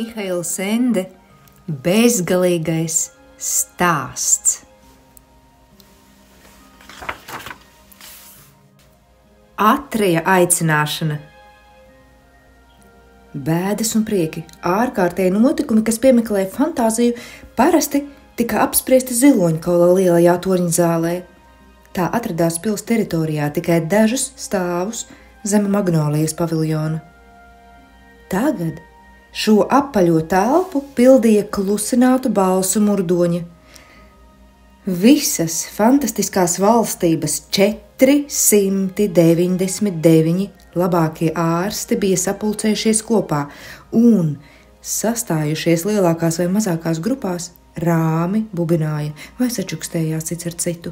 Mihails Ende bezgalīgais stāsts. Atreja aicināšana. Bēdas un prieki, ārkārtēji notikumi, kas piemeklēja fantāziju, parasti tika apspriesti Ziloņkaula lielajā torņa zālē. Tā atradās pils teritorijā tikai dažus stāvus zem Magnolijas paviljona. Tagad šo apaļo telpu pildīja klusinātu balsu murdoņa. Visas fantastiskās valstības 499 labākie ārsti bija sapulcējušies kopā un, sastājušies lielākās vai mazākās grupās, rāmi bubināja vai sačukstējās cits ar citu.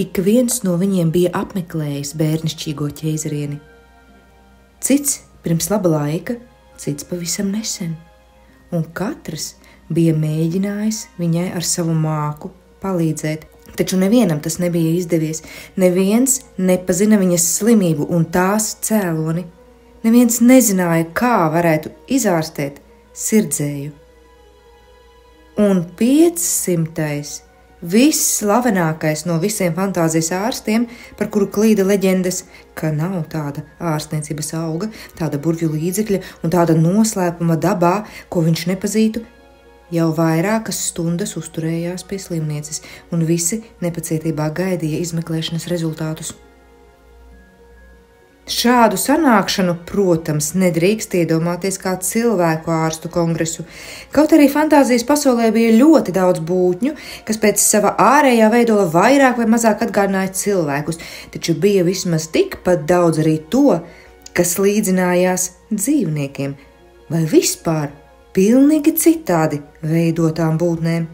Ik viens no viņiem bija apmeklējis bērnišķīgo ķeizarieni. Cits pirms laba laika, cits pavisam nesen, un katrs bija mēģinājis viņai ar savu māku palīdzēt, taču nevienam tas nebija izdevies. Neviens nepazina viņas slimību un tās cēloni. Neviens nezināja, kā varētu izārstēt sirdzēju. Un 500. Visslavenākais no visiem fantāzijas ārstiem, par kuru klīda leģendas, ka nav tāda ārstniecības auga, tāda burvju līdzekļa un tāda noslēpuma dabā, ko viņš nepazītu, jau vairākas stundas uzturējās pie slimnieces, un visi nepacietībā gaidīja izmeklēšanas rezultātus. Šādu sanākšanu, protams, nedrīkst iedomāties kā cilvēku ārstu kongresu, kaut arī fantāzijas pasaulē bija ļoti daudz būtņu, kas pēc sava ārējā veidola vairāk vai mazāk atgādināja cilvēkus, taču bija vismaz tikpat daudz arī to, kas līdzinājās dzīvniekiem vai vispār pilnīgi citādi veidotām būtnēm.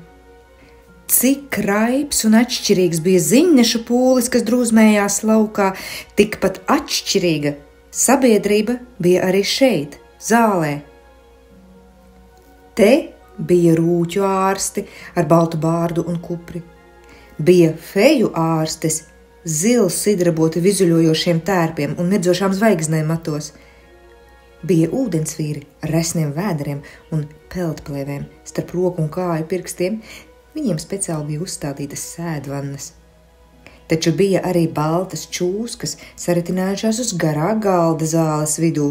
Cik raips un atšķirīgs bija ziņnešu pūlis, kas drūzmējās laukā, tikpat atšķirīga sabiedrība bija arī šeit, zālē. Te bija rūķu ārsti ar baltu bārdu un kupri. Bija feju ārstes, zils sidraboti vizuļojošiem tērpiem un nedzošām zvaigznēm matos. Bija ūdensvīri ar resniem vēderiem un peldplēvēm starp roku un kāju pirkstiem. Viņiem speciāli bija uzstādītas sēdvannas. Taču bija arī baltas čūskas, saritinājušās uz garā galda zāles vidū.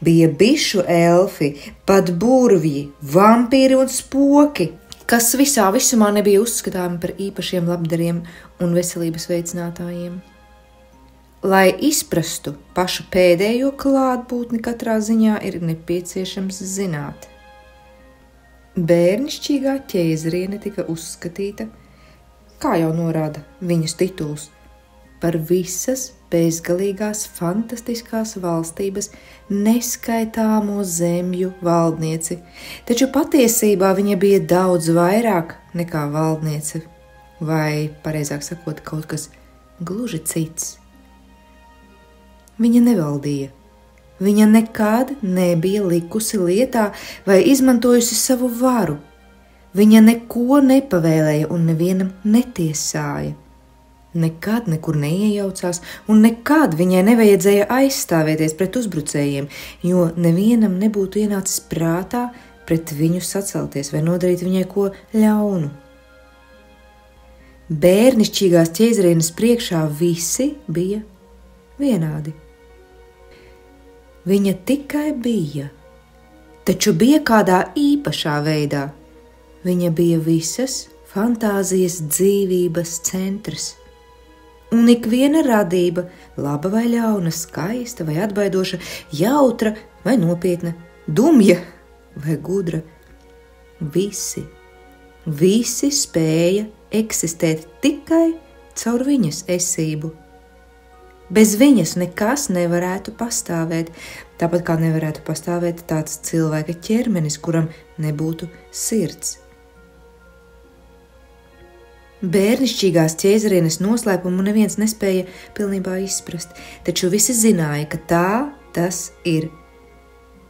Bija bišu elfi, pat burvji, vampīri un spoki, kas visā visumā nebija uzskatāmi par īpašiem labdariem un veselības veicinātājiem. Lai izprastu pašu pēdējo klātbūtni katrā ziņā ir nepieciešams zināt. Bērnišķīgā ķeizariene tika uzskatīta, kā jau norāda viņas tituls, par visas bezgalīgās fantastiskās valstības neskaitāmo zemju valdnieci, taču patiesībā viņa bija daudz vairāk nekā valdniece, vai, pareizāk sakot, kaut kas gluži cits. Viņa nevaldīja. Viņa nekad nebija likusi lietā vai izmantojusi savu varu. Viņa neko nepavēlēja un nevienam netiesāja. Nekad nekur neiejaucās un nekad viņai nevajadzēja aizstāvēties pret uzbrucējiem, jo nevienam nebūtu ienācis prātā pret viņu sacelties vai nodarīt viņai ko ļaunu. Bērnišķīgās ķeizarienes priekšā visi bija vienādi. Viņa tikai bija, taču bija kādā īpašā veidā. Viņa bija visas fantāzijas dzīvības centrs. Un ikviena radība, laba vai ļauna, skaista vai atbaidoša, jautra vai nopietna, dumja vai gudra, visi spēja eksistēt tikai caur viņas esību. Bez viņas nekas nevarētu pastāvēt, tāpat kā nevarētu pastāvēt tāds cilvēka ķermenis, kuram nebūtu sirds. Bērnišķīgās ķeizarienes noslēpumu neviens nespēja pilnībā izprast, taču visi zināja, ka tā tas ir.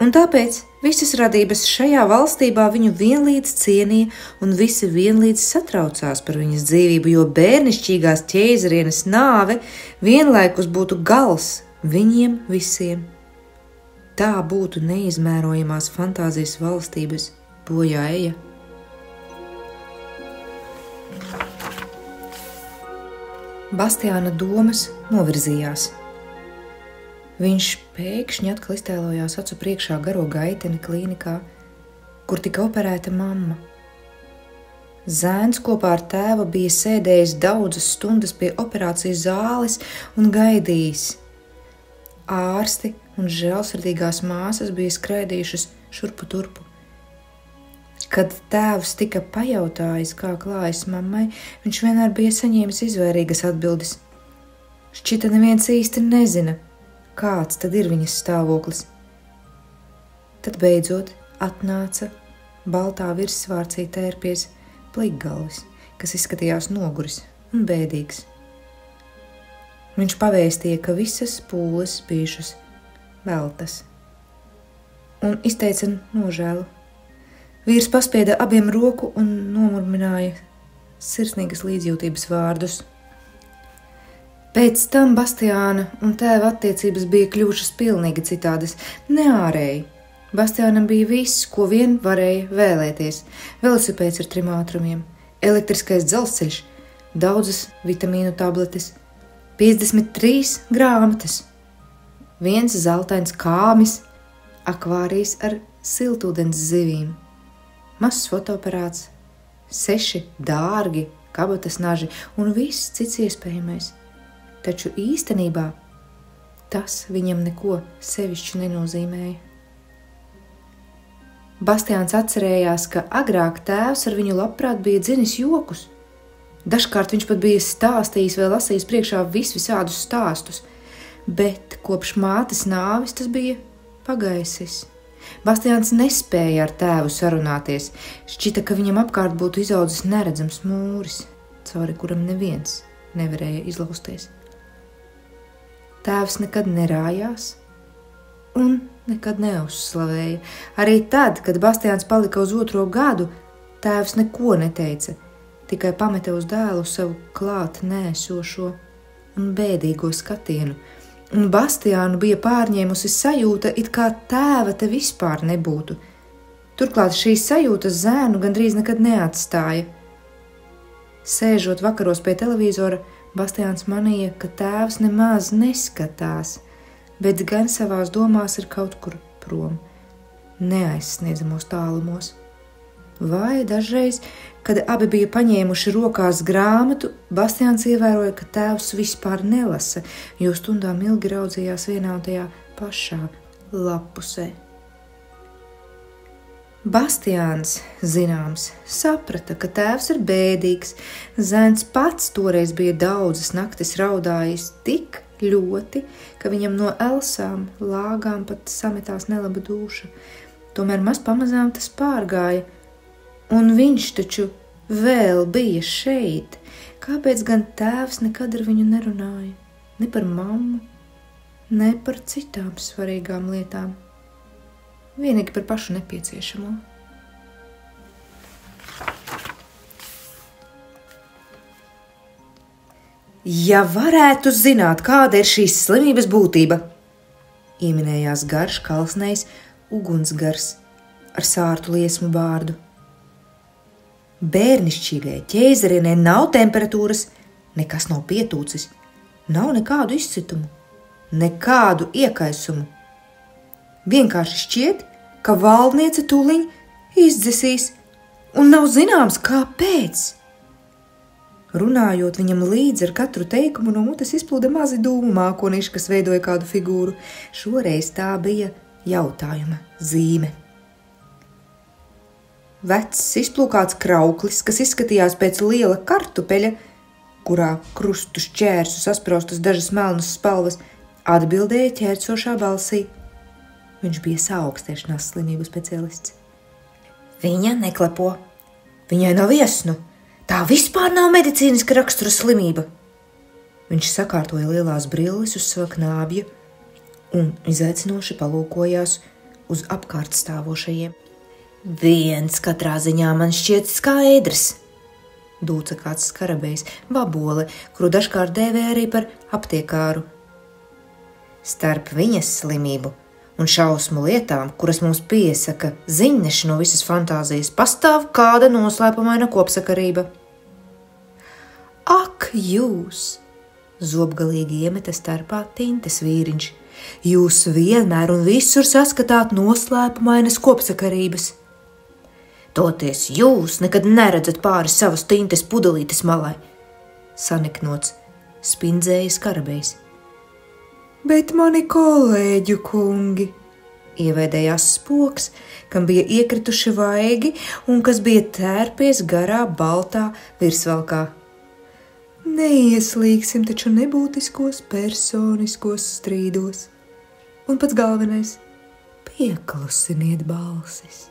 Un tāpēc visas radības šajā valstībā viņu vienlīdz cienīja un visi vienlīdz satraucās par viņas dzīvību, jo bērnišķīgās ķeizarienes nāve vienlaikus būtu gals viņiem visiem. tā būtu neizmērojamās fantāzijas valstības bojā eja. Bastiāna domas novirzījās. Viņš pēkšņi atkal iztēlojās acu priekšā garo gaiteni klīnikā, kur tika operēta mamma. Zēns kopā ar tēvu bija sēdējis daudzas stundas pie operācijas zāles un gaidījis. Ārsti un žēlsirdīgās māsas bija skraidījušas šurpu turpu. Kad tēvs tika pajautājis, kā klājas mammai, viņš vienmēr bija saņēmis izvairīgas atbildes. Šķita neviens īsti nezina, kāds tad ir viņas stāvoklis. Tad beidzot atnāca baltā virssvārcī tērpies plikgalvis, kas izskatījās noguris un bēdīgs. Viņš pavēstīja, ka visas pūles bijušas veltas, un izteica nožēlu. Vīrs paspieda abiem roku un nomurmināja sirsnīgas līdzjūtības vārdus. Pēc tam Bastiāna un tēva attiecības bija kļuvušas pilnīgi citādas, ne ārēji. Bastiānam bija viss, ko vien varēja vēlēties. Velosipēds ar 3 ātrumiem, elektriskais dzelzceļš, daudzas vitamīnu tabletes, 53 grāmatas, 1 zeltains kāmis, akvārijas ar siltūdens zivīm, mazs fotoaparāts, 6 dārgi kabatas naži un viss cits iespējamais. Taču īstenībā tas viņam neko sevišķi nenozīmēja. Bastiāns atcerējās, ka agrāk tēvs ar viņu labprāt bija dzinis jokus. Dažkārt viņš pat bija stāstījis vai lasījis priekšā visādus stāstus, bet kopš mātes nāves tas bija pagaisis. Bastiāns nespēja ar tēvu sarunāties, šķita, ka viņam apkārt būtu izaudzis neredzams mūris, cauri kuram neviens nevarēja izlausties. Tēvs nekad nerājās un nekad neuzslavēja. Arī tad, kad Bastiāns palika uz 2. gadu, tēvs neko neteica, tikai pameta uz dēlu savu klāt nēsošo un bēdīgo skatienu, un Bastiānu bija pārņēmusi sajūta, it kā tēva te vispār nebūtu. Turklāt šīs sajūtas zēnu gandrīz nekad neatstāja. Sēžot vakaros pie televizora, Bastiāns manīja, ka tēvs nemaz neskatās, bet gan savās domās ir kaut kur prom, neaizsniedzamos tālumos. Vai dažreiz, kad abi bija paņēmuši rokās grāmatu, Bastiāns ievēroja, ka tēvs vispār nelasa, jo stundām ilgi raudzījās vienā un tajā pašā lapusē. Bastiāns, zināms, saprata, ka tēvs ir bēdīgs. Zēns pats toreiz bija daudzas naktis raudājis tik ļoti, ka viņam no elsām lāgām pat sametās nelaba dūša. Tomēr maz pamazām tas pārgāja, un viņš taču vēl bija šeit. Kāpēc gan tēvs nekad ar viņu nerunāja? Ne par mammu, ne par citām svarīgām lietām. Vienīgi par pašu nepieciešamo. Ja varētu zināt, kāda ir šīs slimības būtība, ieminējās garš, kalsnējs, ugunsgars ar sārtu liesmu bārdu. Bērnišķīgai ķēzarienei nav temperatūras, nekas nav pietūcis, nav nekādu izcitumu, nekādu iekaisumu. Vienkārši šķiet, ka valdniece tūliņ izdzisīs, un nav zināms, kāpēc. Runājot viņam līdzi ar katru teikumu, no mutes izplūda mazi dūmu mākonīši, kas veidoja kādu figūru. Šoreiz tā bija jautājuma zīme. Vecs izplūkāts krauklis, kas izskatījās pēc liela kartupeļa, kurā krustu šķērsu saspraustas dažas melnas spalvas, atbildēja ķērcošā balsī. Viņš bija saaugstēšanās slimību speciālists. Viņa neklepo. Viņai nav iesnu. Tā vispār nav medicīniska rakstura slimība. Viņš sakārtoja lielās brilles uz sava knābja un izaicinoši palūkojās uz apkārt stāvošajiem. Viens katrā ziņā man šķiet skaidrs, dūca kāds skarabējs, babole, kuru dažkārt dēvē arī par aptiekāru. Starp viņas slimību un šausmu lietām, kuras mums piesaka ziņneši no visas fantāzijas, pastāv kāda noslēpumaina kopsakarība. Ak, jūs! Zobgalīgi iemeta starpā Tintes vīriņš. Jūs vienmēr un visur saskatāt noslēpumainas kopsakarības. Toties jūs nekad neredzat pāri savas Tintes pudelītes malai, saniknots spindzējas karabējs. Bet mani kolēģu kungi, ievēdējās spoks, kam bija iekrituši vaigi un kas bija tērpies garā baltā virsvalkā. Neieslīgsim taču nebūtiskos personiskos strīdos. Un pats galvenais – pieklusiniet balsis.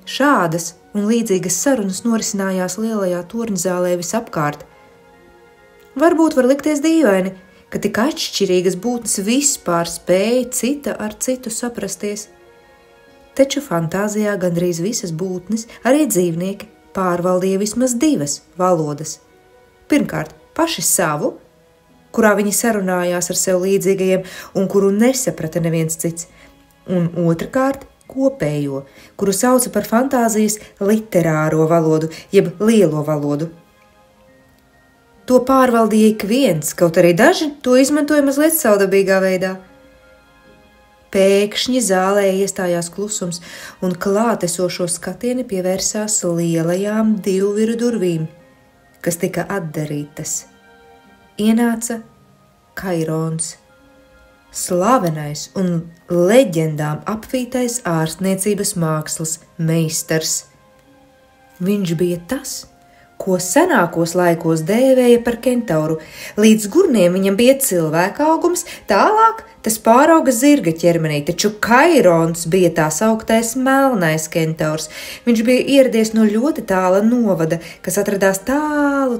Šādas un līdzīgas sarunas norisinājās lielajā torņzālē visapkārt. Varbūt var likties dīvaini, ka tik atšķirīgas būtnes vispār spēja cita ar citu saprasties. Taču fantāzijā gandrīz visas būtnes, arī dzīvnieki, pārvaldīja vismaz divas valodas. Pirmkārt, paši savu, kurā viņi sarunājās ar sev līdzīgajiem un kuru nesaprata neviens cits, un otrkārt, kopējo, kuru sauca par fantāzijas literāro valodu, jeb lielo valodu. To pārvaldīja ik viens, kaut arī daži to izmantoja mazliet savdabīgā veidā. Pēkšņi zālē iestājās klusums, un klātesošo skatieni pievērsās lielajām divviru durvīm, kas tika atdarītas. Ienāca Kairons, slavenais un leģendām apvītais ārstniecības mākslas meistars. Viņš bija tas, ko senākos laikos dēvēja par kentauru. Līdz gurniem viņam bija cilvēka augums, tālāk tas pārauga zirga ķermenī, taču Kairons bija tā sauktais melnais kentaurs. Viņš bija ieradies no ļoti tāla novada, kas atradās tālu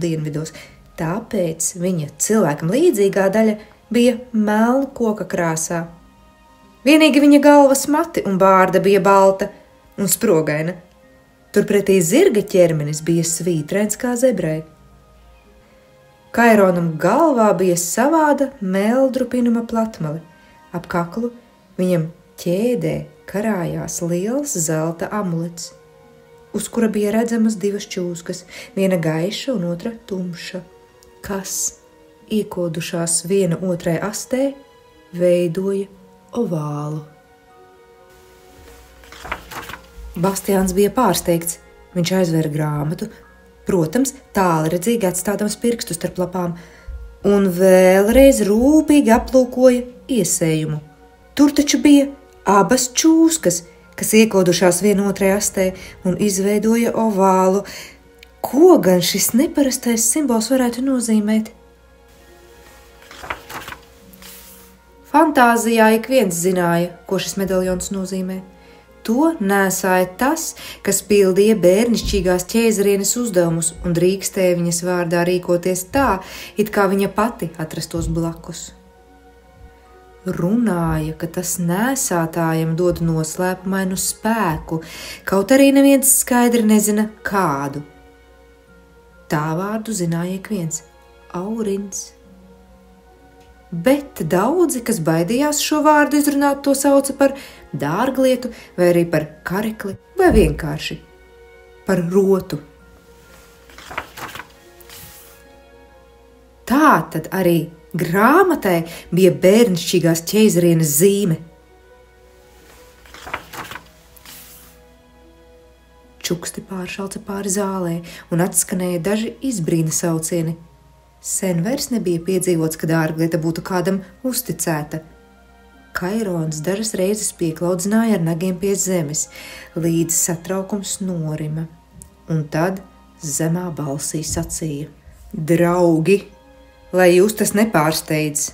dienvidos. Tāpēc viņa cilvēkam līdzīgā daļa bija melna koka krāsā. Vienīgi viņa galvas mati un bārda bija balta un sprogaina. Turpretī zirga ķermenis bija svītrēns kā zebrai. Kaironam galvā bija savāda meldrupinuma platmale. Ap kaklu viņam ķēdē karājās liels zelta amulets, uz kura bija redzamas divas čūskas, viena gaiša un otra tumša, kas, iekodušās viena otrai astē, veidoja ovālu. Bastiāns bija pārsteigts. Viņš aizvēra grāmatu, protams, tālredzīgi atstādams pirkstu starp lapām, un vēlreiz rūpīgi aplūkoja iesējumu. Tur taču bija abas čūskas, kas iekodušās vienotrai astē un izveidoja ovālu. Ko gan šis neparastais simbols varētu nozīmēt? Fantāzijā ik viens zināja, ko šis medaljons nozīmē. To nēsāja tas, kas pildīja bērnišķīgās ķēzarienes uzdevumus un drīkstēja viņas vārdā rīkoties tā, it kā viņa pati atrastos blakus. Runāja, ka tas nēsātājam dod noslēpumainu spēku, kaut arī neviens skaidri nezina kādu. Tā vārdu zināja ik viens – Aurins. Bet daudzi, kas baidījās šo vārdu izrunāt, to sauca par dārglietu, vai arī par karekli, vai vienkārši par rotu. Tā tad arī grāmatai bija bērnišķīgās ķēzarienes zīme. Čuksti pāršalca pāri zālē un atskanēja daži izbrīna saucieni. Sen vairs nebija piedzīvots, ka dārglieta būtu kādam uzticēta. Kairons dažas reizes pieklaudzināja ar nagiem pie zemes, līdz satraukums norima, un tad zemā balsī sacīja: Draugi, lai jūs tas nepārsteidz,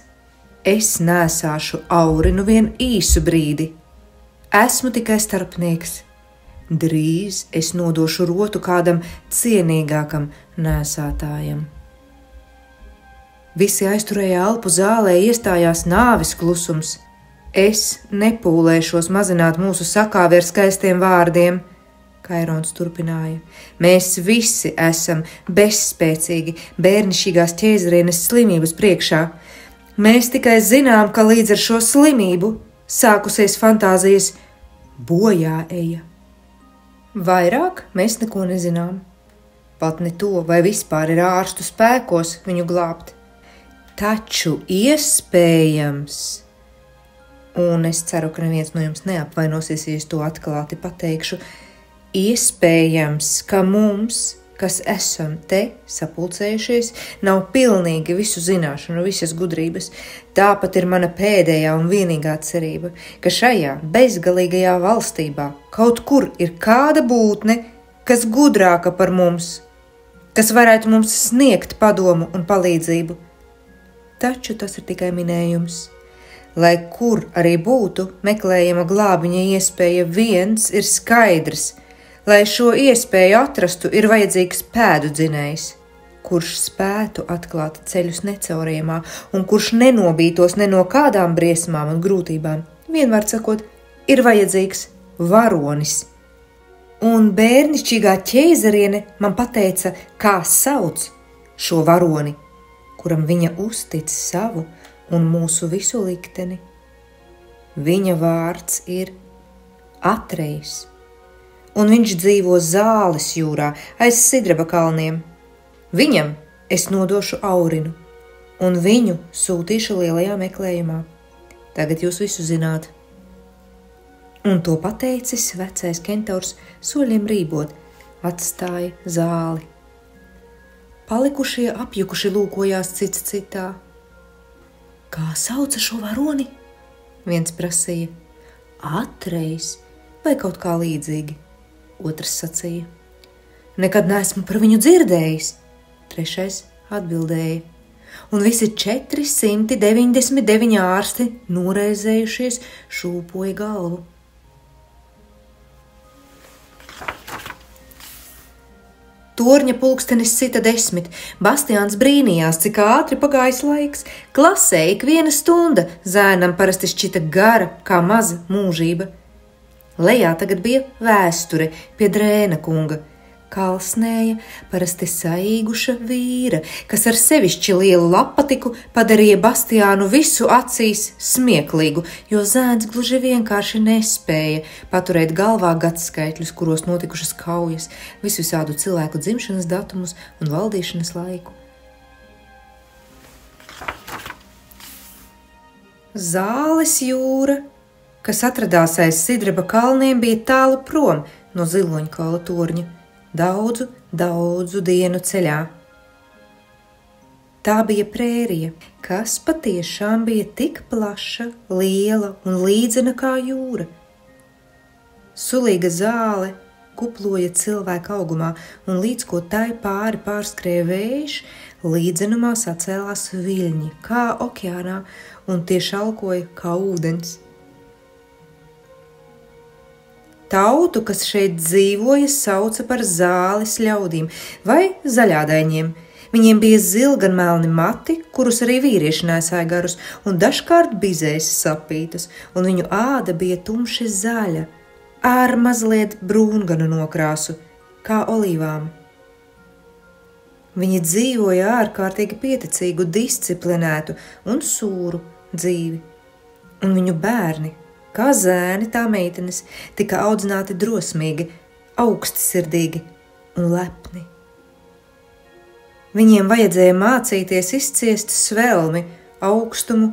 es nēsāšu Aurinu vien īsu brīdi. Esmu tikai starpnieks. Drīz es nodošu rotu kādam cienīgākam nēsātājam. Visi aizturēja elpu zālē, iestājās nāves klusums. Es nepūlēšos mazināt mūsu sakāvi ar skaistiem vārdiem, Kairons turpināja. Mēs visi esam bezspēcīgi bērnišķīgās ķēzarienes slimības priekšā. Mēs tikai zinām, ka līdz ar šo slimību sākusies fantāzijas bojā eja. Vairāk mēs neko nezinām. Pat ne to, vai vispār ir ārstu spēkos viņu glābt. Taču iespējams, un es ceru, ka neviens no jums neapvainosies, ja es to atklāti pateikšu, iespējams, ka mums, kas esam te sapulcējušies, nav pilnīgi visu zināšanu, visas gudrības. Tāpat ir mana pēdējā un vienīgā cerība, ka šajā bezgalīgajā valstībā kaut kur ir kāda būtne, kas gudrāka par mums, kas varētu mums sniegt padomu un palīdzību. Taču tas ir tikai minējums. Lai kur arī būtu meklējama glābiņa iespēja, viens ir skaidrs. Lai šo iespēju atrastu, ir vajadzīgs pēdu dzinējs, kurš spētu atklāt ceļus necaurējumā un kurš nenobītos ne no kādām briesmām un grūtībām. Vienvārds sakot, ir vajadzīgs varonis. Un bērnišķīgā ķēzariene man pateica, kā sauc šo varoni, kuram viņa uztic savu un mūsu visu likteni. Viņa vārds ir Atrejs, un viņš dzīvo Zāles jūrā aiz Sidraba kalniem. Viņam es nodošu Aurinu, un viņu sūtīšu lielajā meklējumā. Tagad jūs visu zināt. Un to pateicis vecais kentaurs soļiem rībot, atstāja zāli. Palikušie apjukuši lūkojās cits citā. Kā sauca šo varoni? Viens prasīja. Atrejs vai kaut kā līdzīgi. Otrs sacīja. Nekad neesmu par viņu dzirdējis. Trešais atbildēja. Un visi 499 ārsti noraizējušies šūpoja galvu. Torņa pulkstenis sita 10. Bastiāns brīnījās, cik ātri pagājis laiks. Klasē ik viena stunda zēnam parasti šķita gara kā maza mūžība. Lejā tagad bija vēsture pie Drēna kunga. Kalsnēja parasti saīguša vīra, kas ar sevišķi lielu lapatiku padarīja Bastiānu visu acīs smieklīgu, jo zēns gluži vienkārši nespēja paturēt galvā gadskaitļus, kuros notikušas kaujas, visvisādu cilvēku dzimšanas datumus un valdīšanas laiku. Zāles jūra, kas atradās aiz Sidraba kalniem, bija tālu prom no Ziloņkala torņa. Daudzu dienu ceļā. Tā bija prērija, kas patiešām bija tik plaša, liela un līdzena kā jūra. Sulīga zāle kuploja cilvēka augumā, un līdz ko tai pāri pārskrēja vējš, līdzenumā sacēlās viļņi, kā okeānā, un tie šalkoja kā ūdens. Tautu, kas šeit dzīvoja, sauca par zāles ļaudīm vai zaļādaiņiem. Viņiem bija zilganmelni mati, kurus arī vīrieši nesāja garus, un dažkārt bizēs sapītus, un viņu āda bija tumši zaļa, ar mazliet brūnganu nokrāsu, kā olīvām. Viņi dzīvoja ārkārtīgi pieticīgu, disciplinētu un sūru dzīvi, un viņu bērni, kā zēni, tā meitenes, tika audzināti drosmīgi, augstisirdīgi un lepni. Viņiem vajadzēja mācīties izciest svelmi, augstumu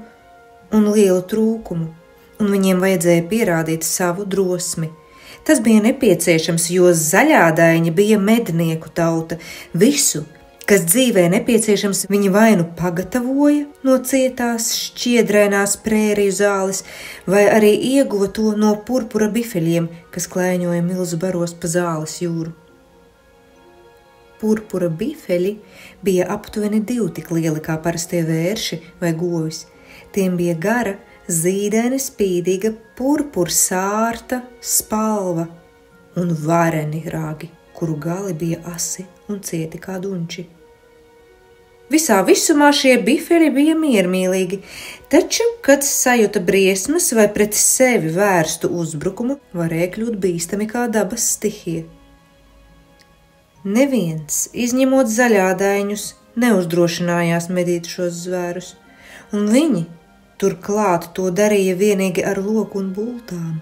un lielu trūkumu, un viņiem vajadzēja pierādīt savu drosmi. Tas bija nepieciešams, jo zaļādaiņi bija mednieku tauta. Visu, kas dzīvē nepieciešams, viņi vai nu pagatavoja no cietās šķiedrainās prēriju zāles, vai arī ieguva to no purpura bifeļiem, kas klēņoja milzu baros pa zāles jūru. Purpura bifeļi bija aptuveni 2 tik lieli kā parastie vērši vai govis. Tiem bija gara, zīdaini spīdīga purpursārta spalva un vareni rāgi, kuru gali bija asi un cieti kā dunči. Visā visumā šie biferi bija miermīlīgi, taču, kad sajuta briesmas vai pret sevi vērstu uzbrukumu, varēja kļūt bīstami kā dabas stihija. Neviens, izņemot zaļādaiņus, neuzdrošinājās medīt šos zvērus. un viņi turklāt to darīja vienīgi ar loku un bultām.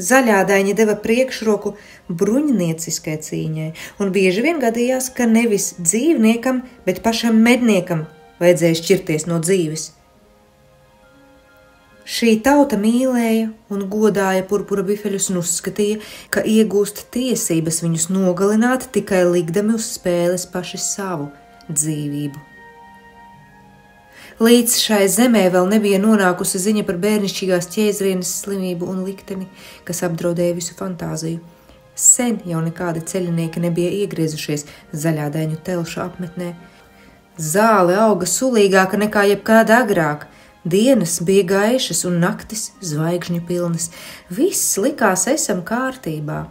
Zaļādaiņi deva priekšroku bruņnieciskai cīņai, un bieži vien gadījās, ka nevis dzīvniekam, bet pašam medniekam vajadzēja šķirties no dzīves. Šī tauta mīlēja un godāja purpura bifeļus un uzskatīja, ka iegūst tiesības viņus nogalināt tikai likdami uz spēles paši savu dzīvību. Līdz šai zemē vēl nebija nonākusi ziņa par bērnišķīgās ķēzrienes slimību un likteni, kas apdraudēja visu fantāziju. Sen jau nekādi ceļinieki nebija iegriezušies zaļādaiņu telšu apmetnē. Zāle auga sulīgāka nekā jebkāda agrāk. Dienas bija gaišas un naktis zvaigžņu pilnas. Viss likās esam kārtībā.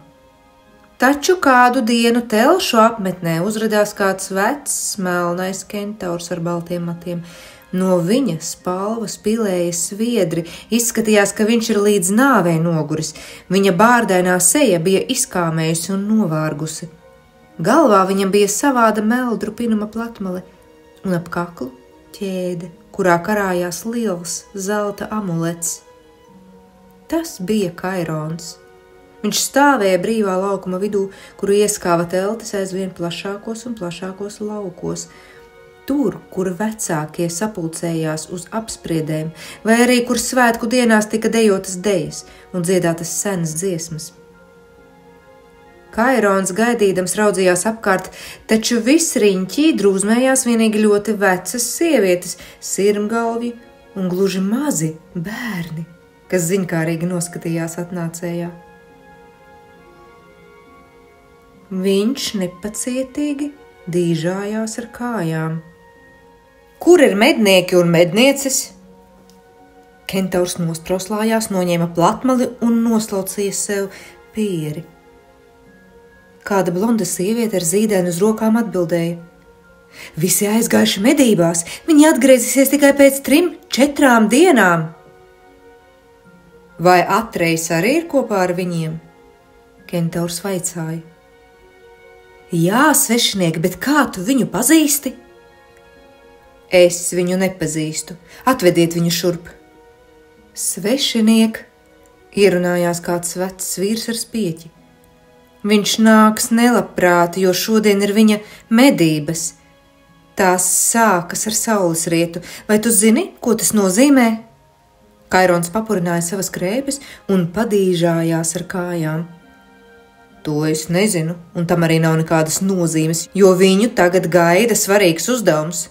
Taču kādu dienu telšu apmetnē uzradās kāds vecs, melnais kentaurs ar baltiem matiem. No viņa spalvas pilēja sviedri, izskatījās, ka viņš ir līdz nāvei noguris. Viņa bārdainā seja bija izkāmējusi un novārgusi. Galvā viņam bija savāda meldru pinuma platmale un ap kaklu ķēde, kurā karājās liels zelta amulets. Tas bija Kairons. Viņš stāvēja brīvā laukuma vidū, kuru ieskāva teltis aizvien plašākos un plašākos laukos. Tur, kur vecākie sapulcējās uz apspriedēm, vai arī kur svētku dienās tika dejotas dejas un dziedātas senas dziesmas. Kairons gaidīdams raudzījās apkārt, taču viss riņķī drūzmējās vienīgi ļoti vecas sievietes, sirmgalvi un gluži mazi bērni, kas ziņkārīgi noskatījās atnācējā. Viņš nepacietīgi dīžājās ar kājām. Kur ir mednieki un mednieces? Kentaurs nostrauslājās, noņēma platmali un noslaucīja sev pieri. Kāda blonda sieviete ar zīdēnu uz rokām atbildēja: Visi aizgājuši medībās, viņi atgriezīsies tikai pēc 3-4 dienām. Vai Atrejs arī ir kopā ar viņiem? Kentaurs vaicāja. Jā, svešinieki, bet kā tu viņu pazīsti? Es viņu nepazīstu. Atvediet viņu šurp. Svešiniek, ierunājās kāds vecs vīrs ar spieķi. Viņš nāks nelabprāt, jo šodien ir viņa medības. Tās sākas ar saules rietu. Vai tu zini, ko tas nozīmē? Kairons papurināja savas krēpes un padīžājās ar kājām. To es nezinu, un tam arī nav nekādas nozīmes, jo viņu tagad gaida svarīgs uzdevums.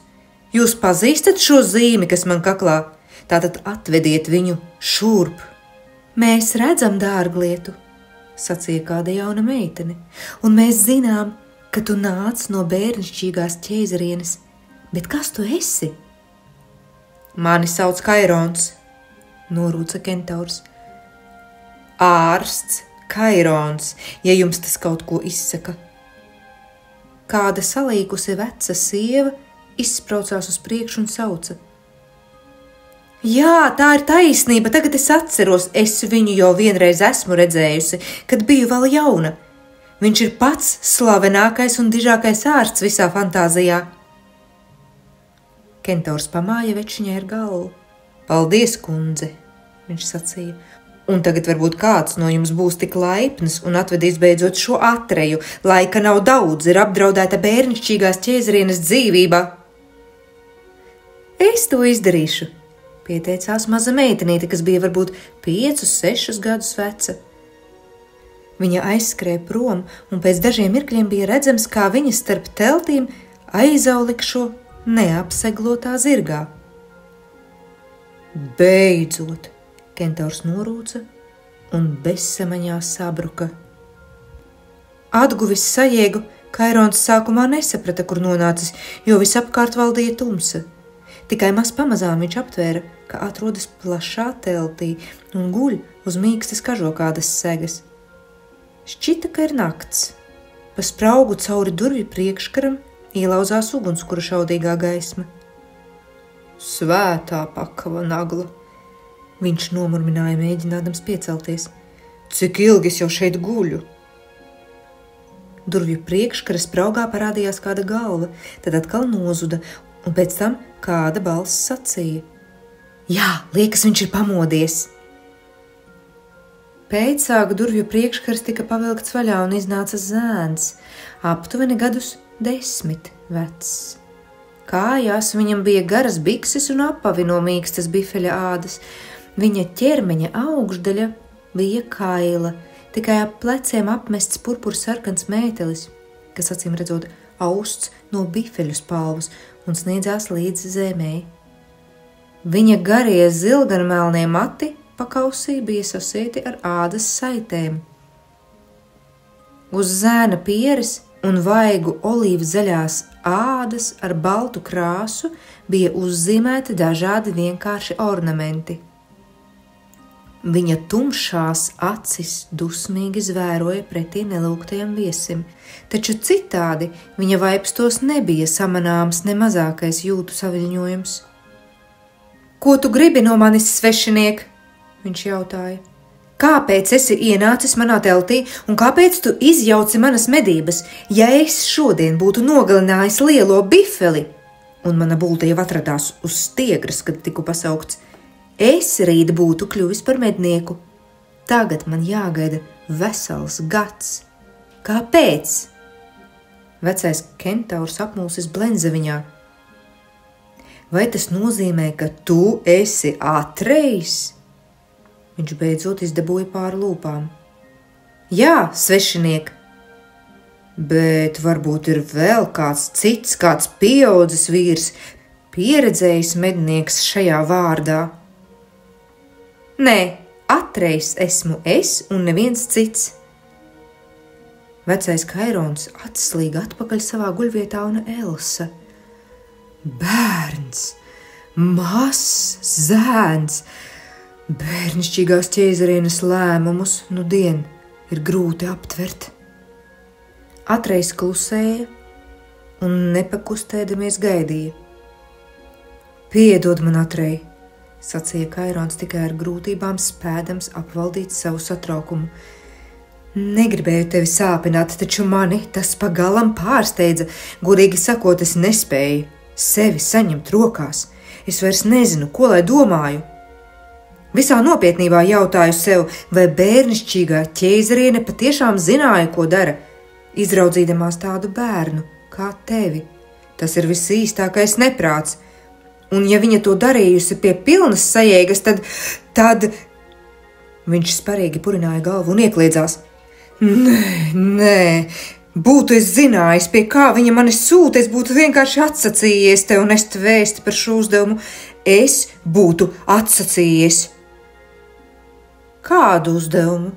Jūs pazīstat šo zīmi, kas man kaklā? Tātad atvediet viņu šurp. Mēs redzam dārglietu, sacīja kāda jauna meitene, un mēs zinām, ka tu nāc no bērnišķīgās ķēzarienes. Bet kas tu esi? Mani sauc Kairons, norūca kentaurs. Ārsts Kairons, ja jums tas kaut ko izsaka. Kāda salīkusi veca sieva izspraucās uz priekšu un sauca. Jā, tā ir taisnība, tagad es atceros, es viņu jau vienreiz esmu redzējusi, kad biju vēl jauna. Viņš ir pats slavenākais un dižākais ārsts visā fantāzijā. Kentaurs pamāja večņai ar galvu. Paldies, kundze, viņš sacīja. Un tagad varbūt kāds no jums būs tik laipns un atvedīs beidzot šo Atreju. Laika nav daudz, ir apdraudēta bērnišķīgās ķēzarienes dzīvība. Es to izdarīšu, pieteicās maza meitenīte, kas bija varbūt 5-6 gadus veca. Viņa aizskrēja prom, un pēc dažiem mirkļiem bija redzams, kā viņa starp teltīm aizaulikšo neapseglotā zirgā. Beidzot, kentaurs norūca un bezsamaņā sabruka. Atguvis sajēgu, Kairons sākumā nesaprata, kur nonācis, jo visapkārt valdīja tumsa. Tikai maz pamazām viņš aptvēra, ka atrodas plašā teltī un guļ uz mīkstas kažokādas segas. Šķita, ka ir nakts. Pa spraugu cauri durvju priekškaram ielauzās ugunskura šaudīgā gaisma. Svētā pakava nagla, viņš nomurmināja, mēģinādams piecelties. Cik ilgi es jau šeit guļu? Durvju priekškara spraugā parādījās kāda galva, tad atkal nozuda, un pēc tam kāda balss sacīja: Jā, liekas, viņš ir pamodies. Pēcsāga durvju priekškars tika pavilkts vaļā un iznāca zēns, aptuveni gadus 10 vecs. Kājās viņam bija garas bikses un apavi no mīkstas bifeļa ādas. Viņa ķermeņa augšdaļa bija kaila, tikai ap pleciem apmests purpursarkans mētelis, kas acīm redzot austs no bifeļu spalvas un sniedzās līdz zemē. Viņa garie zilganmelnie mati pakausī bija sasieti ar ādas saitēm. Uz zēna pieres un vaigu olīvzaļās ādas ar baltu krāsu bija uzzīmēti dažādi vienkārši ornamenti. Viņa tumšās acis dusmīgi zvēroja pretī nelūgtajam viesim, taču citādi viņa vaipstos nebija samanāms ne mazākais jūtu saviļņojums. Ko tu gribi no manis, svešiniek? Viņš jautāja. Kāpēc esi ienācis manā teltī un kāpēc tu izjauci manas medības? Ja es šodien būtu nogalinājis lielo bifeli, un mana bulta jau atradās uz stiegras, kad tiku pasaukts, es rīt būtu kļuvis par mednieku. Tagad man jāgaida vesels gads. Kāpēc? Vecais kentaurs apmulsis blenza viņā. Vai tas nozīmē, ka tu esi Atrejs? Viņš beidzot izdabūja pāri lūpām. Jā, svešiniek, bet varbūt ir vēl kāds cits, kāds pieaudzis vīrs, pieredzējis mednieks šajā vārdā. Nē, Atrejs esmu es un neviens cits. Vecais Kairons atslīga atpakaļ savā guļvietā un Elsa. Bērns, mazs zēns, bērnišķīgās ķēzarienes lēmumus nudien ir grūti aptvert. Atrejs klusēja un nepakustēdamies gaidīja. Piedod man, Atrej, sacīja Kairons tikai ar grūtībām spēdams apvaldīt savu satraukumu. Negribēju tevi sāpināt, taču mani tas pagalam pārsteidza. Godīgi sakot, es nespēju sevi saņemt rokās. Es vairs nezinu, ko lai domāju. Visā nopietnībā jautāju sev, vai bērnišķīgā ķēzariene patiešām zināja, ko dara, izraudzīdamās tādu bērnu kā tevi. Tas ir visīstākais neprāts. Un ja viņa to darījusi pie pilnas sajēgas, tad... Viņš sparīgi purināja galvu un iekliedzās. Nē, būtu es zinājis, pie kā viņa mani sūta, es būtu vienkārši atsacījies te un nest vēsti par šo uzdevumu. Es būtu atsacījies. Kādu uzdevumu?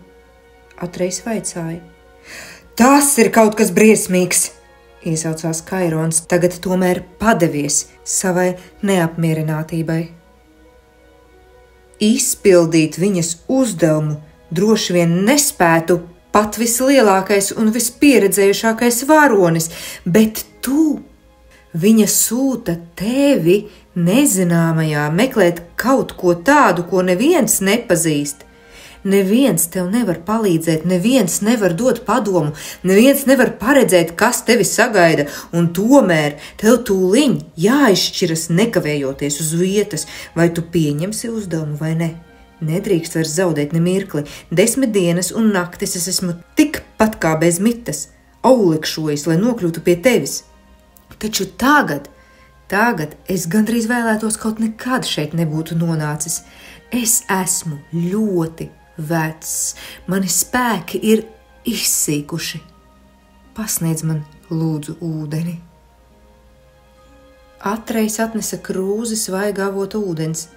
Atrejs vaicāja. Tas ir kaut kas briesmīgs, iesaucās Kairons, tagad tomēr padevies savai neapmierinātībai. Izpildīt viņas uzdevumu droši vien nespētu pat vislielākais un vispieredzējušākais varonis, bet tu, viņa sūta tevi nezināmajā meklēt kaut ko tādu, ko neviens nepazīst. Neviens tev nevar palīdzēt, neviens nevar dot padomu, neviens nevar paredzēt, kas tevi sagaida, un tomēr tev tūliņ jāizšķiras nekavējoties uz vietas, vai tu pieņemsi uzdevumu vai ne. Nedrīkst vairs zaudēt ne mirkli. 10 dienas un naktis es esmu tikpat kā bez mitas, aulikšojis, lai nokļūtu pie tevis. Taču tagad es gandrīz vēlētos kaut nekad šeit nebūtu nonācis. Es esmu ļoti vecs, mani spēki ir izsīkuši. Pasniedz man, lūdzu, ūdeni. Atrejs atnesa krūzi svaigā avota ūdens.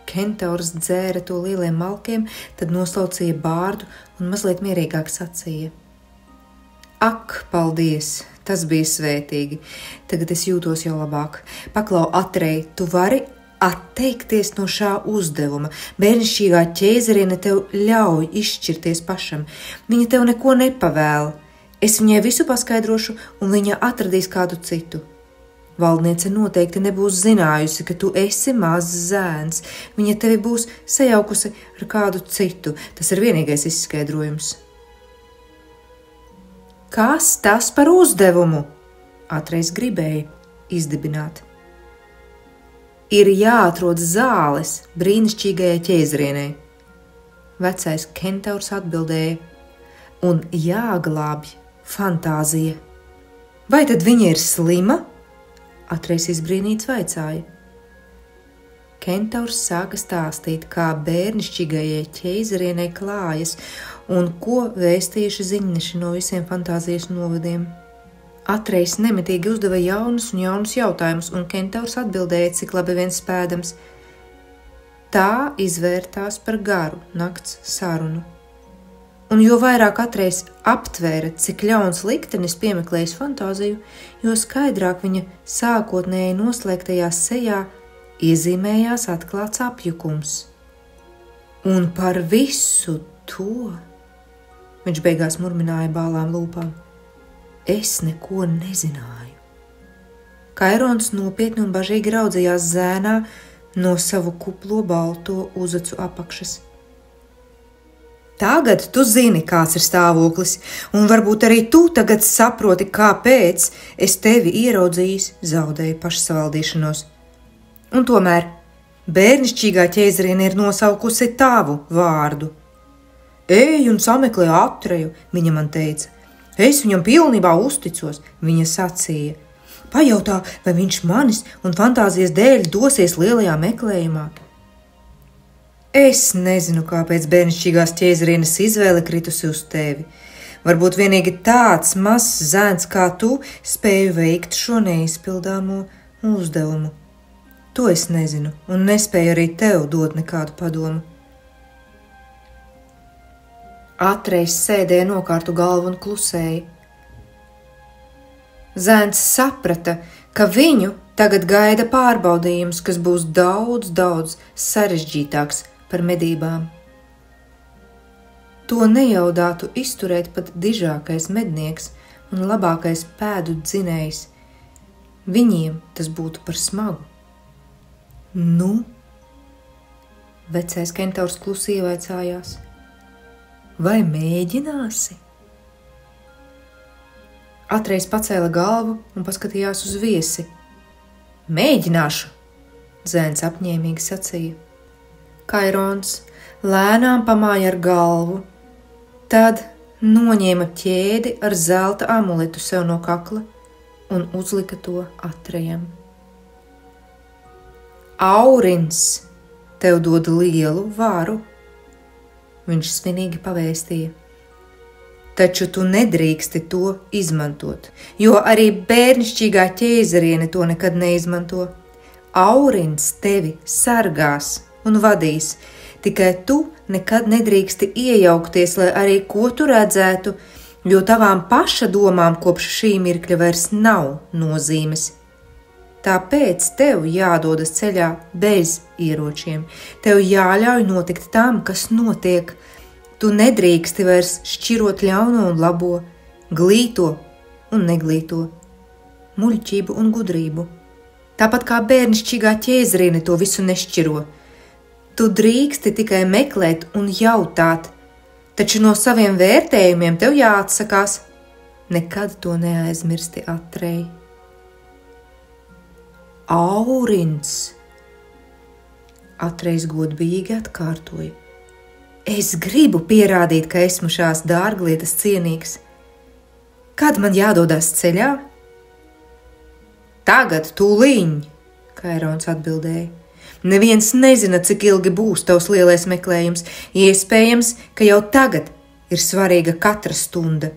Kentaurs dzēra to lieliem malkiem, tad noslaucīja bārdu un mazliet mierīgāk sacīja. Ak, paldies, tas bija svētīgi. Tagad es jūtos jau labāk. Paklau, Atrej, tu vari atteikties no šā uzdevuma. Bērnišķīgā ķēzariene tev ļauj izšķirties pašam. Viņa tev neko nepavēl. Es viņai visu paskaidrošu, un viņa atradīs kādu citu. Valdniece noteikti nebūs zinājusi, ka tu esi mazs zēns. Viņa tevi būs sajaukusi ar kādu citu. Tas ir vienīgais izskaidrojums. Kas tas par uzdevumu? Atreiz gribēja izdibināt. ir jāatrod zāles brīnišķīgajai ķēzrienei. Vecais kentaurs atbildēja, un jāglābj fantāzija. Vai tad viņa ir slima? Atreiz izbrīnīts vaicāja. Kentaurs sāka stāstīt, kā bērnišķīgajai ķēzrienei klājas un ko vēstījuši ziņneši no visiem fantāzijas novadiem. Atreiz nemitīgi uzdeva jaunus un jaunus jautājumus, un kentaurs atbildēja, cik labi vien spēdams. Tā izvērtās par garu nakts sarunu. Un jo vairāk Atreiz aptvēra, cik ļauns liktenis piemeklējis fantāziju, jo skaidrāk viņa sākotnēji noslēgtajā sejā iezīmējās atklāts apjukums. Un par visu to, viņš beigās murmināja bālām lūpām, es neko nezināju. Kairons nopietni un bažīgi raudzījās zēnā no savu kuplo balto uzacu apakšas. Tagad tu zini, kāds ir stāvoklis, un varbūt arī tu tagad saproti, kāpēc es tevi ieraudzījis, zaudēju pašsavaldīšanos. Un tomēr bērnišķīgā ķēzriene ir nosaukusi tavu vārdu. Ej un sameklē Atreju, viņa man teica. Es viņam pilnībā uzticos, viņa sacīja. Pajautā, vai viņš manis un fantāzijas dēļ dosies lielajā meklējumā. Es nezinu, kāpēc bērnišķīgās ķēzrienes izvēle kritusi uz tevi. Varbūt vienīgi tāds mazs zēns kā tu spēju veikt šo neizpildāmo uzdevumu. To es nezinu un nespēju arī tev dot nekādu padomu. Atreiz sēdēja nokārtu galvu un klusēja. Zēns saprata, ka viņu tagad gaida pārbaudījums, kas būs daudz sarežģītāks par medībām. To nejaudātu izturēt pat dižākais mednieks un labākais pēdu dzinējs. Viņiem tas būtu par smagu. Nu? Vecais kentaurs klusi ievaicājās. Vai mēģināsi? Atreiz pacēla galvu un paskatījās uz viesi. Mēģināšu, zēns apņēmīgi sacīja. Kairons lēnām pamāja ar galvu, tad noņēma ķēdi ar zelta amuletu sev no kakla un uzlika to Atrejam. Aurins tev dod lielu varu, viņš svinīgi pavēstīja. Taču tu nedrīksti to izmantot, jo arī bērnišķīgā ķēzariene to nekad neizmanto. Aurins tevi sargās un vadīs, tikai tu nekad nedrīksti iejaukties, lai arī ko tu redzētu, jo tavām paša domām kopš šī mirkļa vairs nav nozīmes. Tāpēc tev jādodas ceļā bez ieročiem, tev jāļauj notikt tam, kas notiek. Tu nedrīksti vairs šķirot ļauno un labo, glīto un neglīto, muļķību un gudrību. Tāpat kā bērnišķīgā ķēzriene to visu nešķiro. Tu drīksti tikai meklēt un jautāt, taču no saviem vērtējumiem tev jāatsakās. Nekad to neaizmirsti, Atrej. Aurins, Atreiz godbīgi atkārtoja. Es gribu pierādīt, ka esmu šās dārglietas cienīgs. Kad man jādodas ceļā? Tagad tūliņ, Kairons atbildēja. Neviens nezina, cik ilgi būs tavs lielais meklējums. Iespējams, ka jau tagad ir svarīga katra stunda.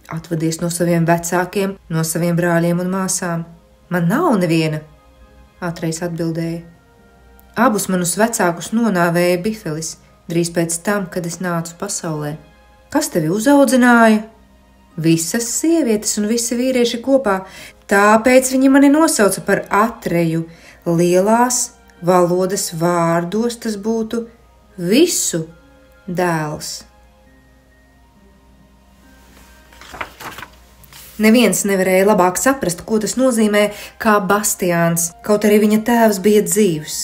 Atvadies no saviem vecākiem, no saviem brāļiem un māsām. Man nav neviena, Atreiz atbildēja. Abus manus vecākus nonāvēja Bifelis, drīz pēc tam, kad es nācu pasaulē. Kas tevi uzaudzināja? Visas sievietes un visi vīrieši kopā, tāpēc viņi mani nosauca par Atreju. Lielās valodas vārdos tas būtu visu dēls. Neviens nevarēja labāk saprast, ko tas nozīmē kā Bastiāns, kaut arī viņa tēvs bija dzīvs.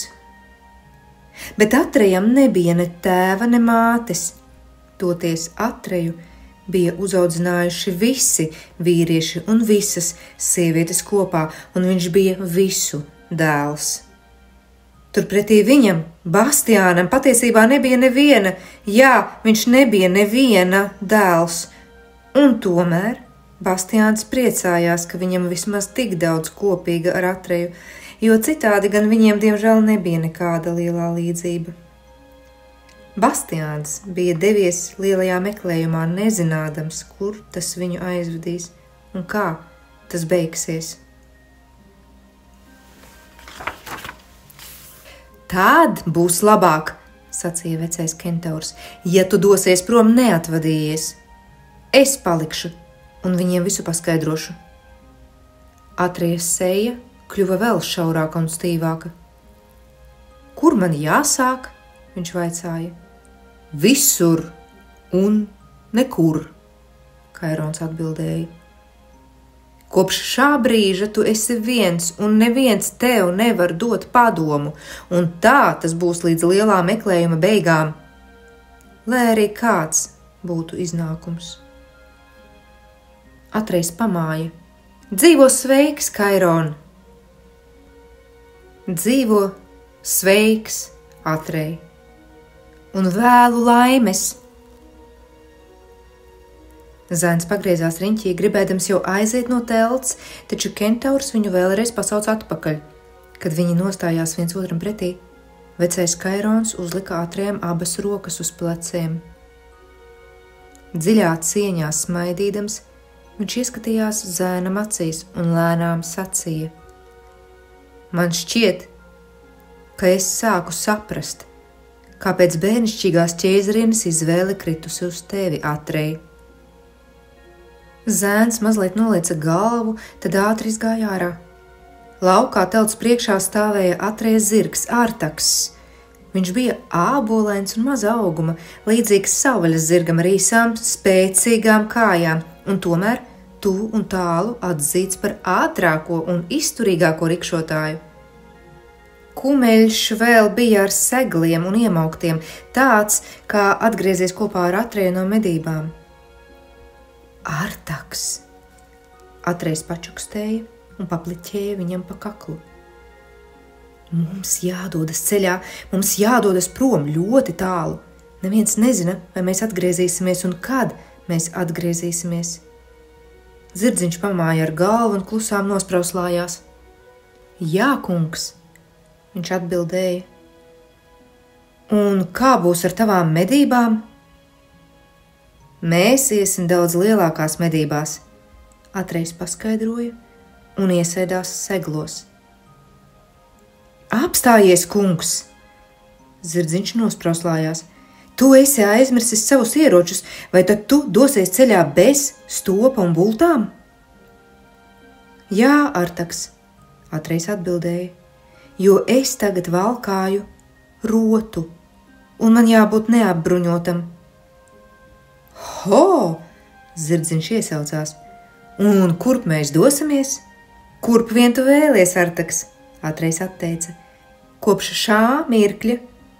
Bet Atrejam nebija ne tēva, ne mātes. Toties Atreju bija uzaudzinājuši visi vīrieši un visas sievietes kopā, un viņš bija visu dēls. Turpretī viņam, Bastiānam, patiesībā nebija neviena, viņš nebija neviena dēls. Un tomēr Bastiāns priecājās, ka viņam vismaz tik daudz kopīga ar Atreju, jo citādi gan viņiem diemžēl nebija nekāda lielā līdzība. Bastiāns bija devies lielajā meklējumā, nezinādams, kur tas viņu aizvedīs un kā tas beigsies. Tād būs labāk, sacīja vecais kentaurs, ja tu dosies prom neatvadījies. Es palikšu un viņiem visu paskaidrošu. Atrejas seja kļuva vēl šaurāka un stīvāka. Kur man jāsāk? Viņš vaicāja. Visur un nekur, Kairons atbildēja. Kopš šā brīža tu esi viens, un neviens tev nevar dot padomu, un tā tas būs līdz lielā meklējuma beigām, lai arī kāds būtu iznākums. Atrejs pamāja. Dzīvo sveiks, Kairon! Dzīvo sveiks, Atrej, un vēlu laimes! Zēns pagriezās riņķī, gribēdams jau aiziet no telts, taču kentaurs viņu vēlreiz pasauc atpakaļ. Kad viņi nostājās viens otram pretī, vecais Kairons uzlika Atrejam abas rokas uz pleciem. Dziļā cieņā smaidīdams, viņš ieskatījās zēnam acīs un lēnām sacīja. Man šķiet, ka es sāku saprast, kāpēc bērnišķīgās ķēzarienes izvēle kritusi uz tevi, Atrej. Zēns mazliet nolieca galvu, tad ātri izgāja ārā. Laukā telts priekšā stāvēja Atrejas zirgs, Ārtaks. Viņš bija ābolains un maza auguma, līdzīgs savvaļas zirgam ar īsām, spēcīgām kājām, un tomēr tuvu un tālu atzīts par ātrāko un izturīgāko rikšotāju. Kumeļš vēl bija ar segliem un iemauktiem, tāds, kā atgriezies kopā ar Atreju no medībām. Ārtaks! Atrejs pačukstēja un papliķēja viņam pa kaklu. Mums jādodas ceļā, mums jādodas prom ļoti tālu. Neviens nezina, vai mēs atgriezīsimies un kad mēs atgriezīsimies. Zirdziņš pamāja ar galvu un klusām nosprauslājās. Jā, kungs, viņš atbildēja. Un kā būs ar tavām medībām? Mēs iesim daudz lielākās medībās, Atrejs paskaidroja un iesēdās seglos. Apstājies, kungs! Zirdziņš nosprauslājās. Tu esi aizmirsis savus ieročus, vai tad tu dosies ceļā bez stopa un bultām? Jā, Ārtaks, Atrejs atbildēja, jo es tagad valkāju rotu, un man jābūt neapbruņotam. Ho! Zirdziņš iesaucās. Un kurp mēs dosimies? Kurp vien tu vēlies, Ārtaks, Atrejs atteica. Kopš šā mirkļa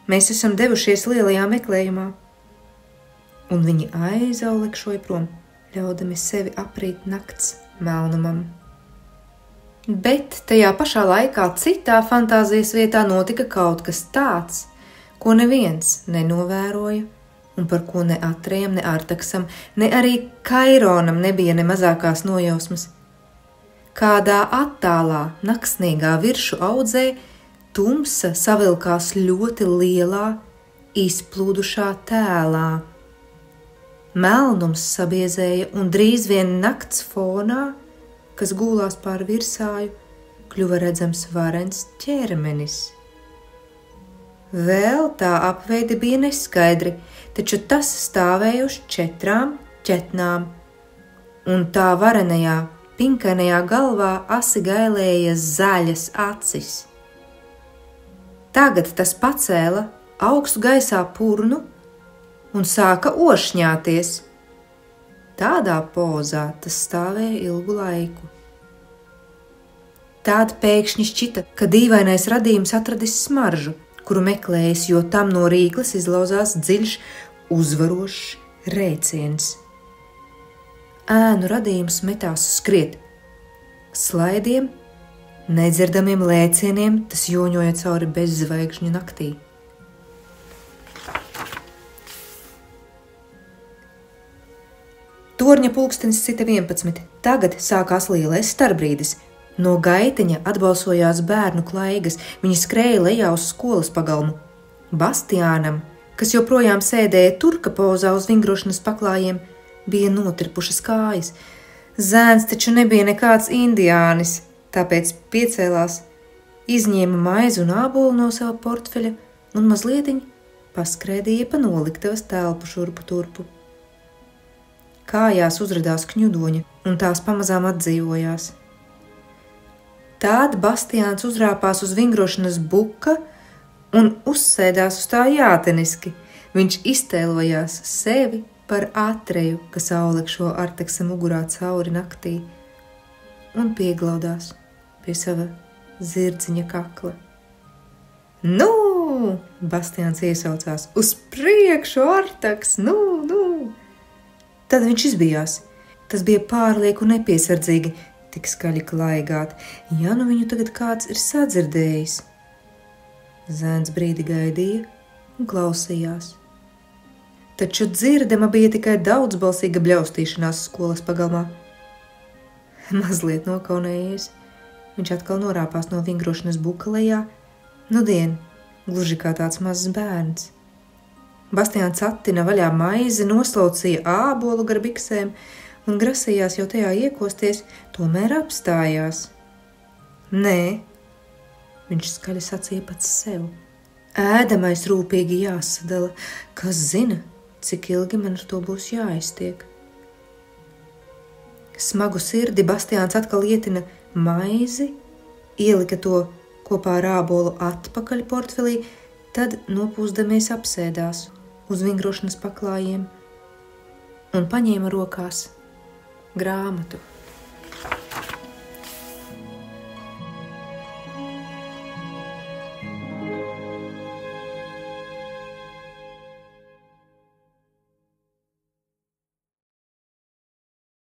mēs esam devušies lielajā meklējumā. Un viņi aizaulekšoja prom, ļaudami sevi aprīt nakts melnumam. Bet tajā pašā laikā citā fantāzijas vietā notika kaut kas tāds, ko neviens nenovēroja, un par ko ne Atrejam, ne Ārtaksam, ne arī Kaironam nebija ne mazākās nojausmas. Kādā attālā, naksnīgā viršu audzē tumsa savilkās ļoti lielā, izplūdušā tēlā. Melnums sabiezēja un drīz vien nakts fonā, kas gulās pār virsāju, kļuva redzams varens ķermenis. Vēl tā apveide bija neskaidri, taču tas stāvēja uz 4 ķetnām, un tā varenajā, pinkainajā galvā asi gailēja zaļas acis. Tagad tas pacēla augstu gaisā purnu un sāka ošņāties. Tādā pozā tas stāvēja ilgu laiku. Tād pēkšņi šķita, ka dīvainais radījums atradis smaržu, kuru meklējis, jo tam no rīkles izlauzās dziļš, uzvarošs rēciens. Ēnu radījums metās skriet slaidiem Nedzirdamiem lēcieniem tas joņoja cauri bezzvaigžņu naktī. Torņa pulkstenis cita 11. Tagad sākās lielais starpbrīdis. No gaiteņa atbalsojās bērnu klaigas, viņi skrēja lejā uz skolas pagalmu. Bastiānam, kas joprojām sēdēja turka pozā uz vingrošanas paklājiem, bija notirpušas kājas. Zēns taču nebija nekāds indiānis, tāpēc piecēlās, izņēma maizi un ābolu no sava portfeļa un mazlietiņ paskrēdīja pa noliktavas telpu šurpu turpu. Kājās uzradās kņudoņa, un tās pamazām atdzīvojās. Tād Bastiāns uzrāpās uz vingrošanas buka un uzsēdās uz tā jāteniski. Viņš iztēlojās sevi par Atreju, kas aulekšo Arteksa mugurā cauri naktī, un pieglaudās pie sava zirdziņa kakla. Nu, Bastiāns iesaucās, uz priekšu, Arteks, nu! Tad viņš izbijās. Tas bija pārlieku nepiesardzīgi, tik skaļi klaigāt, ja nu viņu tagad kāds ir sadzirdējis. Zēns brīdi gaidīja un klausījās. Taču dzirdama bija tikai daudzbalsīga bļaustīšanās skolas pagalmā. Mazliet nokaunējies, viņš atkal norāpās no vingrošanas buka lejā, nudien, gluži kā tāds mazs bērns. Bastiāns attina vaļā maizi, noslaucīja ābolu gar biksēm un grasījās jau tajā iekosties, tomēr apstājās. Nē, viņš skaļi sacīja pats sev. Ēdamais rūpīgi jāsadala, kas zina, cik ilgi man ar to būs jāiztiek. Smagu sirdi Bastiāns atkal ietina maizi, ielika to kopā ar ābolu atpakaļ portfelī, tad nopūsdamies apsēdās uz vingrošanas paklājiem un paņēma rokās grāmatu.